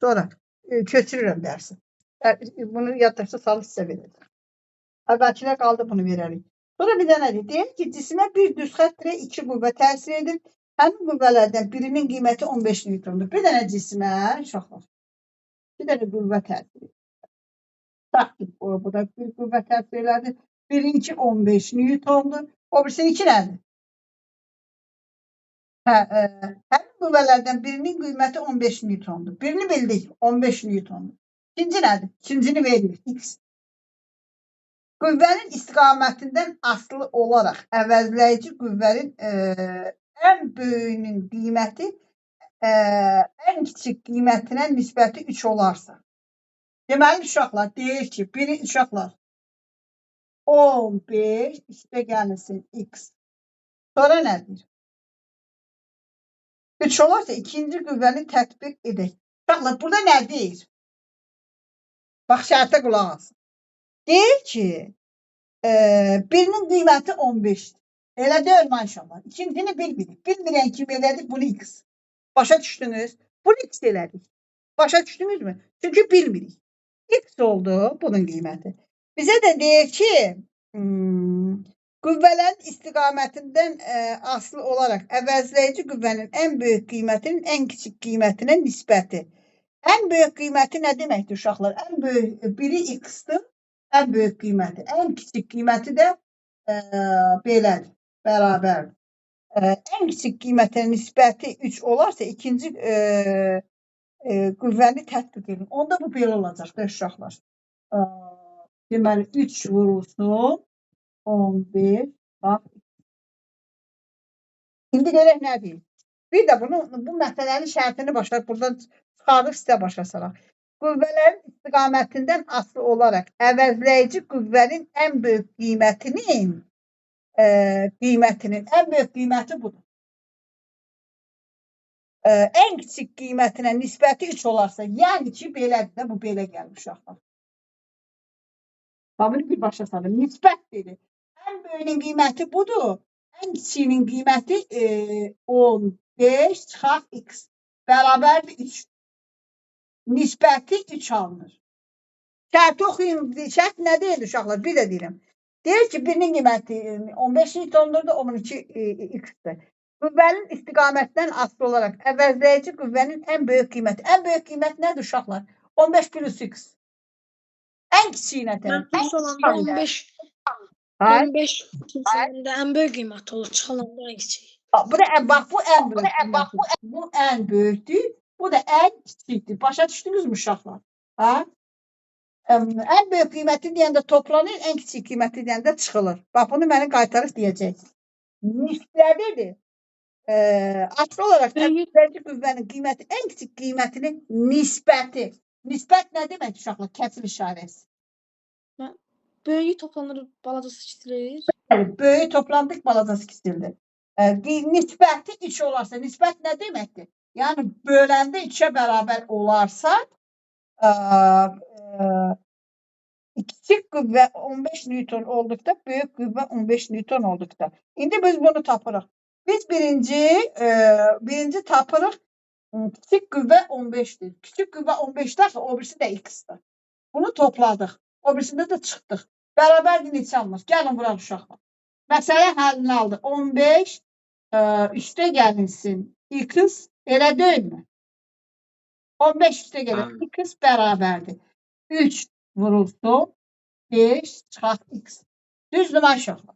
Sonra köçürürəm dərsi. Bunu yaddaşda salıb sizə verəcəm. Əvvəlkinə qaldı bunu verərik. Sonra bir dənə deyək ki, cisimə bir düz xətt ilə iki qüvvə təsir edir. Həmin qüvvələrdən birinin qiyməti 15 newtondur. Bir dənə cisimə, uşaqlar, bir dənə qüvvə təsir edir. Taktik bu da bir qüvvə təsir elədi. Birinci 15 newtondur. O birisi nədir? Həmin qüvvələrdən birinin qiyməti 15 newtondur. Birini bildik, 15 newtondur. İkinci nədir? İkincini veririk, x. Qüvvənin istiqamətindən asılı olaraq əvəzləyici qüvvənin ən böyüyünün qiyməti ən kiçik qiymətinə nisbəti 3 olarsa. Deməli, uşaqlar, deyir ki, biri uşaqlar 15 üstə gəlsin x. Sonra nədir? 3 olarsa ikinci qüvvəni tətbiq edək. Uşaqlar, burada nə deyir? Bax, şərtə qulaq asın. Deyir ki, birinin qiyməti 15'dir. Elə deyil maşallah. İkincini bilmirik. Bilmirən kim elədik? Bunu x. Başa düşdünüz? Bunu x elədik. Başa düşdünüzmü? Çünki bilmirik. X oldu bunun qiyməti. Bizə də deyir ki, qüvvələrin istiqamətindən asılı olaraq əvəzləyici qüvvənin ən böyük qiymətinin ən kiçik qiymətinə nisbəti. Ən böyük qiyməti nə deməkdir uşaqlar? Ən böyük biri x-dır. Ən böyük qiyməti. Ən kiçik qiyməti də belədir. Bərabərdir. Ən kiçik qiymətinə nisbəti 3 olarsa ikinci qüvvəni tətbiq edin. Onda bu belə olacaq da uşaqlar. Deməli 3 vurulsun 15 bax. İndi görək nə deyil. Bir də bu məsələnin şərtini başlayıb buradan çıxarıb sizə başa salaq. Qüvvələrin istiqamətindən asılı olaraq əvəzləyici qüvvənin ən böyük qiymətinin ən böyük qiyməti budur. Ən kiçik qiymətinə nisbəti 3 olarsa, yəni ki, belədir də, bu belə gəlir uşaqlar. Bunu bir başa salın. Nisbət dedi. Ən böyüyünün qiyməti budur. Ən kiçiyinin qiyməti 15 çıxaq x. Bərabərdir 3. Nisbəti 3 alınır. Şərti oxuyun. Şərt nə deyil uşaqlar? Bir də deyirəm. Deyir ki, birinin qiyməti 15 newtondur, onunki x-dir. Qüvvənin istiqamətindən asılı olaraq əvəzləyici qüvvənin ən böyük qiyməti. Ən böyük qiymət nədir uşaqlar? 15 plus x. Ən kiçiyinə tərəf. Mən plus olanda 15 olanda ən böyük qiymət olur. Çıxalanda ən kiçik. Bax, bu ən böyük qiymət. Bu ən böyükdür. Bu da ən kiçikdir. Başa düşdünüzmü uşaqlar? Ən böyük qiyməti deyəndə toplanır, ən kiçik qiyməti deyəndə çıxılır. Bax, bunu mənə qaytarıb deyəcək. Nisbətlidir. Asılı olaraq əvəzləyici qüvvənin qiyməti ən kiçik qiymətin nisbəti. Nisbət nə demək uşaqlar? Kəsr işarəsi. Böyüyü toplanır, balacası kisilir. Böyüyü toplandık, balacası kisilir. Nisbəti 3 olarsa, nisbət nə deməkdir? Yəni, böləndə 3'ə bərabər olarsa, kiçik qüvvə 15 newton olduqda, böyük qüvvə 15 newton olduqda. İndi biz bunu tapırıq. Biz birinci tapırıq, kiçik qüvvə 15'dir. Kiçik qüvvə 15'də, o birisi də x-dir. Bunu topladıq. O birisində də çıxdıq. Bərabərdir neçə alınır? Gəlin vuraq uşaqlar. Məsələ həlini aldı. 15 üstə gəlinsin x, elə deyil mi? 15 üstə gəlir. x bərabərdir. 3 vurulsun 5 çıxaq x. Düzdür mü uşaqlar?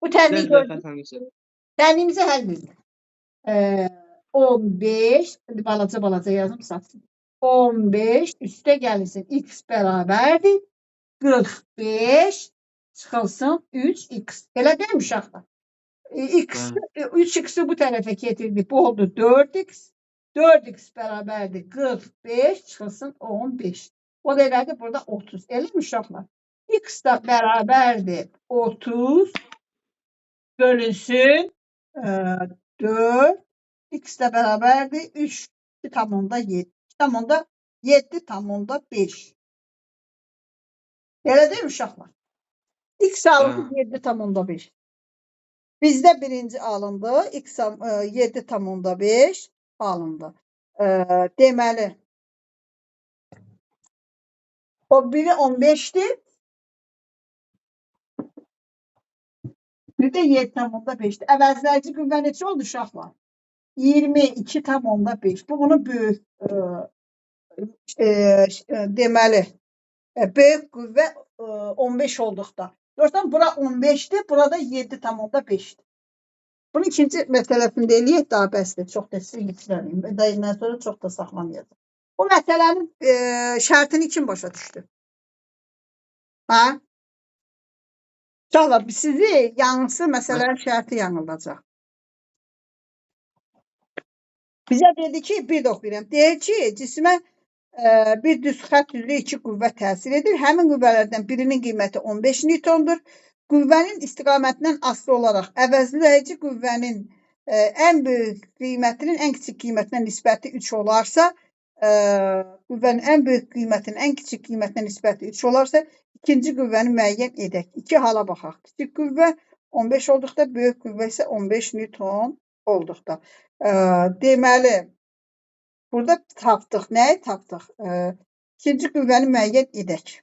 Bu tənliyi gördük. Tənliyimizi həll edir. 15, balaca yazım satsın. 15 üstə gəlinsin x bərabərdir. 45 çıxılsın 3x. Elə deyil mi uşaqlar? 3x'i bu tərəfə getirdik. Bu oldu 4x. 4x bərabərdir 45 çıxılsın 15. O da elədir burada 30. Elə mi uşaqlar? X da bərabərdir 30 bölünsün 4. X da bərabərdir 3,7. 7,5. Elə deyil mi uşaqlar? X alındı 7,5. Bizdə birinci alındı. X 7,5 alındı. deməli, o biri 15'dir, bir də 7,5'dir. Əvəzləyici qüvvə neçə oldu uşaqlar? 22,5. Bu bunun böyük deməli böyük qüvvə 15 olduqda. Görürsən bura 15'dir, burada 7,5'dir. Bunu ikinci məsələsində eləyək, daha bəsdir. Çox da sizin yükləməyim. Dayından sonra çox da saxlamayacaq. Bu məsələnin şərtini kim başa düşdü? Ha? Uşaqlar, sizi yanlısı məsələnin şərti yanıldacaq. Bizə dedi ki, bir də oxuyuram. Deyir ki, cismə bir düz xətt üzrə iki qüvvə təsir edir. Həmin qüvvələrdən birinin qiyməti 15 newtondur. Qüvvənin istiqamətindən asılı olaraq əvəzləyici qüvvənin ən böyük qiymətinin ən kiçik qiymətinə nisbəti 3 olarsa, qüvvənin ən böyük qiymətinin ən kiçik qiymətinə nisbəti 3 olarsa, ikinci qüvvəni müəyyən edək. İki hala baxaq. Kiçik qüvvə 15 olduqda, böyük qüvvə isə 15 newton olduqda. Deməli, burada tapdıq. Nəyi tapdıq? İkinci qüvvəni müəyyən edək.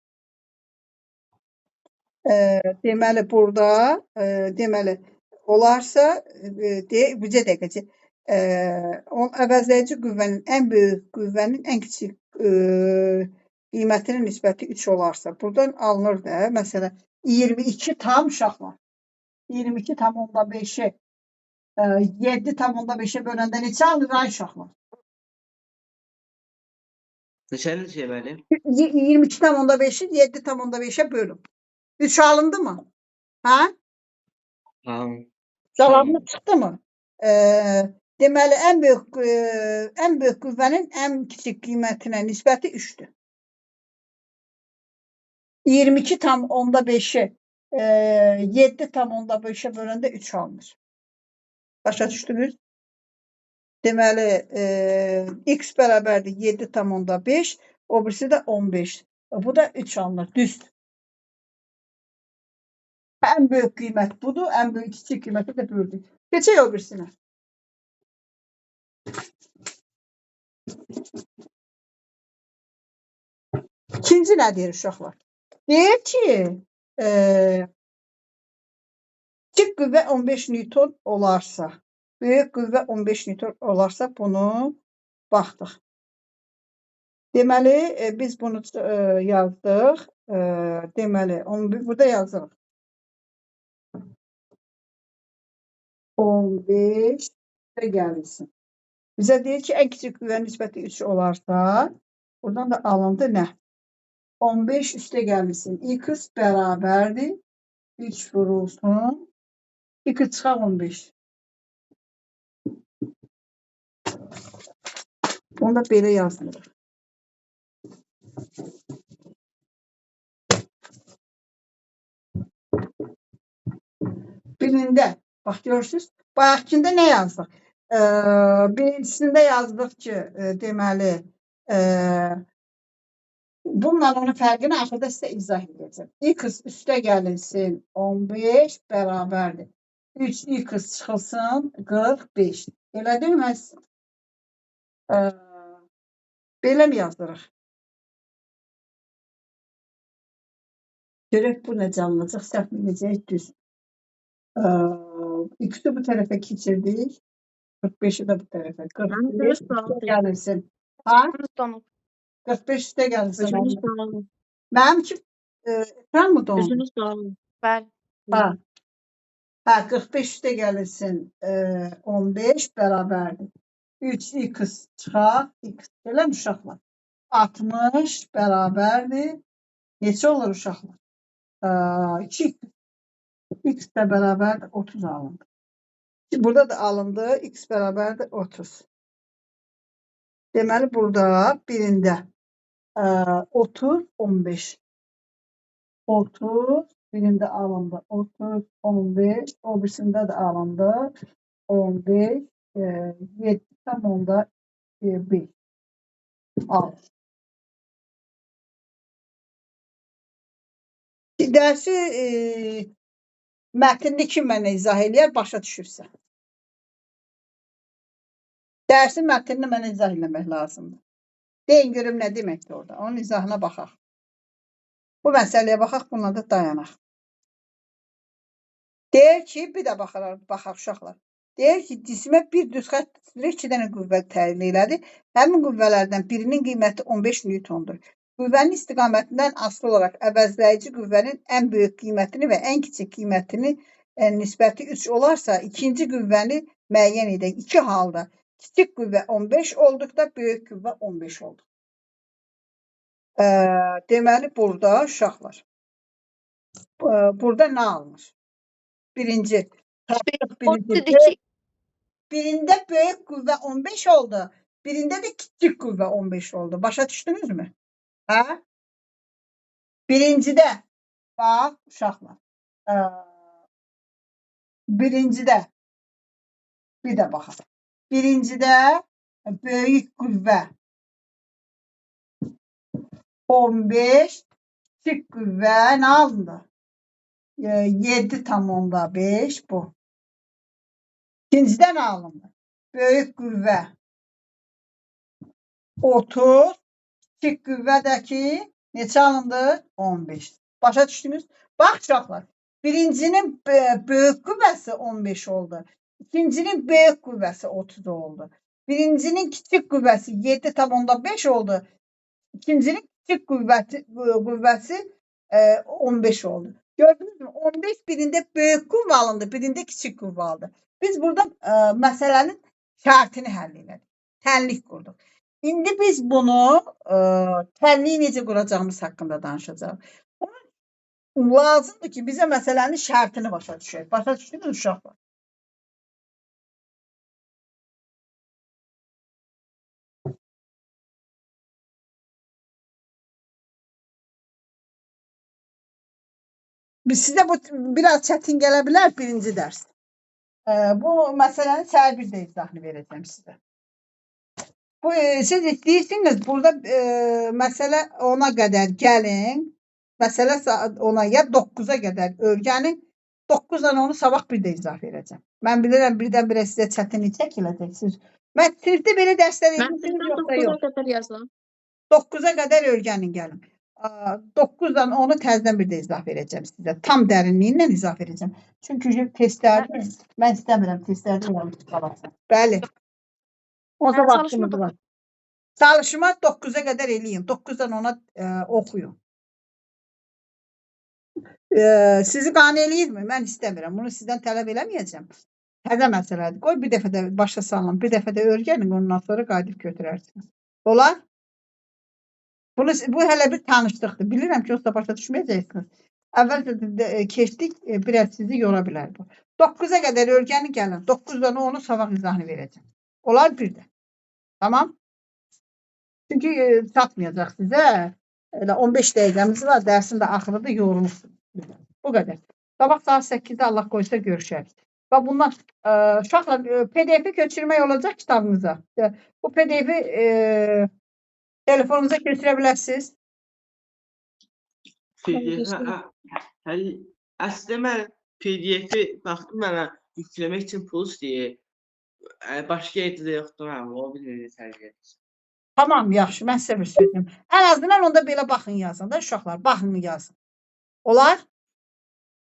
Deməli, burada deməli, olarsa, bizə dəqiqəcə, əvəzləyici qüvvənin ən böyük qüvvənin ən kiçik qiymətinin nisbəti 3 olarsa, buradan alınır da, məsələn, 22 tam uşaqlar. 22 tam onda 5'e 7 tam onda 5'e böləndə neçə alır ay uşaqlar? Neçəni deməli? 22 tam onda 5'i 7 tam onda 5'e bölün. 3 alındı mı? Ha? Ha. Cavabınız çıxdı mı? Deməli, ən böyük qüvvənin ən kiçik qiymətinə nisbəti 3'dür. 22 tam onda 5'i 7 tam onda 5'e böləndə 3 alınır. Başa düşdünüz? Deməli, x bərabərdir 7 tam onda 5, o birisi də 15. Bu da 3 alınır, düzdür. Ən böyük qiymət budur, ən böyük kiçik qiyməti də böldük. Keçək o birisinə. İkinci nə deyir uşaqlar? Deyir ki, kiçik qüvvə 15 newton olarsa, böyük qüvvə 15 newton olarsa bunu baxdıq. Deməli, biz bunu yazdıq. Deməli, burada yazırıq. 15 gəlsin. Bizə deyir ki, ən kiçik qüvvənin nisbəti 3 olarsa, buradan da alındı nə? 15 üstə gəlsin. X bərabərdir. 3 vurulsun. X çıxaq 15. Onu da belə yazmırıq. Birində, bax görürsünüz, bayaqkində nə yazdıq? Birincisində yazdıq ki, deməli, bununla onun fərqini axırda sizə izah edəcəm. X üstə gəlinsin 15 bərabərdir. 3x çıxılsın 45. Elə deməz. Belə mi yazdırıq? Görək bu necə alınacaq, səhv edəcək düz. X-i bu tərəfə keçirdik. 45'i de bu tərəfə. 45 üstə gəlirsin. Ha? 45 üstə gəlirsin. Mənim ki, ekran mı dondu? Ha. Ha, 45 üstə gəlirsin. 15 bərabərdir. 3x çıxaq. X gələn uşaqlar. 60 bərabərdir. Neçə olur uşaqlar? 2x. X də bərabərdir 30 alındı. Burada da alındı. X bərabərdir 30. Deməli, burada birində 30, 15. 30, birində alındı. 30, 15. O birisində də alındı. 15, 7 tam onda 1. Al. Dərsi mətnini kim mənə izah eləyər, başa düşürsə. Dərsin mətnini mənə izah eləmək lazımdır. Deyin görüm nə deməkdir orada. Onun izahına baxaq. Bu məsələyə baxaq, bununla da dayanaq. Deyir ki, bir də baxaq uşaqlar. Deyir ki, cisimə bir düz xətt tutulur, 2 dənə qüvvə təyin elədi. Həmin qüvvələrdən birinin qiyməti 15 Newtondur. Qüvvənin istiqamətindən asılı olaraq əvəzləyici qüvvənin ən böyük qiymətini və ən kiçik qiymətini nisbəti 3 olarsa, ikinci qüvvəni müəyyən edək. İki halda kiçik qüvvə 15 olduqda böyük qüvvə 15 oldu. Deməli, burada uşaqlar. Burada nə almış? Birinci. Birində böyük qüvvə 15 oldu. Birində də kiçik qüvvə 15 oldu. Başa düşdünüzmü? Hə? Birincidə, bax, uşaqlar. Birincidə, bir də baxaq. Birincidə böyük qüvvə 15, kiçik qüvvə nə alındı? 7,5 bu. İkincidə nə alındı? Böyük qüvvə 30, kiçik qüvvədəki neçə alındı? 15. Başa düşdünüz? Bax uşaqlar, birincinin böyük qüvvəsi 15 oldu. İkincinin böyük qüvvəsi 30 oldu. Birincinin kiçik qüvvəsi 7,5 oldu. İkincinin kiçik qüvvəsi 15 oldu. Gördünüz mü? 15 birində böyük qüvvə alındı, birində kiçik qüvvə aldı. Biz burada məsələnin şərtini həll elədik. Tənlik qurduq. İndi biz bunu tənliyi necə quracağımız haqqında danışacağıq. Lazımdır ki, bizə məsələnin şərtini başa düşək. Başa düşdünüz uşaqlar? Sizə bu biraz çətin gələ bilər birinci dərs. Bu məsələnin səhər bir də izahını verəcəm sizə. Siz istəyirsiniz, burada məsələ 10-a qədər gəlin, məsələ 10-a ya 9-a qədər öyrənin, 9-dan onu sabah bir də izah verəcəm. Mən bilirəm, birdən-birə sizə çətinlik çəkiləcəksiniz. Mən sinifdə belə dərslər edirsiniz, yoxsa yox? 9-a qədər yazıram. 9-a qədər öyrənin gəlin. 9-dan onu təzədən bir də izah verəcəm sizə. Tam dərinliyi izah verəcəm. Çünki testlərdə, mən istəmirəm testlərdə yanlış qalasın. Bəli. O da vaxtımız var. Çalışma 9-a qədər eləyin. 9-dan ona oxuyun. Sizi qane eləyirmi? Mən istəmirəm. Bunu sizdən tələb eləməyəcəm. Təzə məsələdir. Qoy bir dəfə də başa salın. Bir dəfə də öyrənin. Ondan sonra qayıdıb götürərsiniz. Olar? Bu hələ bir tanışlıqdır. Bilirəm ki, yoxsa başa düşməyəcəksiniz. Əvvəlcə keçdik, biraz sizi yora bilər bu. 9-a qədər öyrənin gəlin. 9-dan onu sabah izahını verəcəm. Olar bir də. Tamam? Çünki çatmayacaq sizə. 15 dəqiqəmiz var. Dərsin də axırıda yorulursunuz. Bu qədər. Sabah saat 8-də Allah qoysa görüşərik. Və bundan uşaqlar PDF-i köçürmək olacaq kitabınıza. Bu PDF-i telefonunuza köçürə bilərsiniz. Əslində mən PDF-i baxdım mənə yükləmək üçün pul istəyir. Başqa yerdə də yoxdur mən. O bilmir tərcih. Tamam, yaxşı. Mən sizə bir söyləyim. Ən azından onda belə baxın yazın da uşaqlar. Baxın yazın. Olar?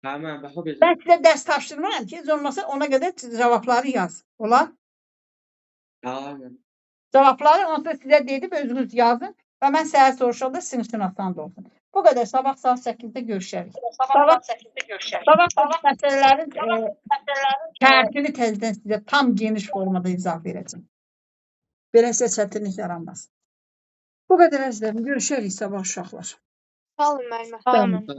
Hə, mən baxa biləcəm. Mən sizə dərs tapşırmıram ki, olmasa ona qədər cavabları yaz. Olar? Hə. Cavabları onsa sizə dedim, özünüz yazın və mən səhər soruşanda sizin üçün asan da olsun. Bu qədər. Sabah saat 8-də görüşərik. Sabah məsələlərin şərtini təzədən sizə tam geniş formada izah verəcəm. Belə sizə çətinlik yaranmaz. Bu qədər əzizlərim. Görüşərik sabah uşaqlar. Sağ olun müəllimə.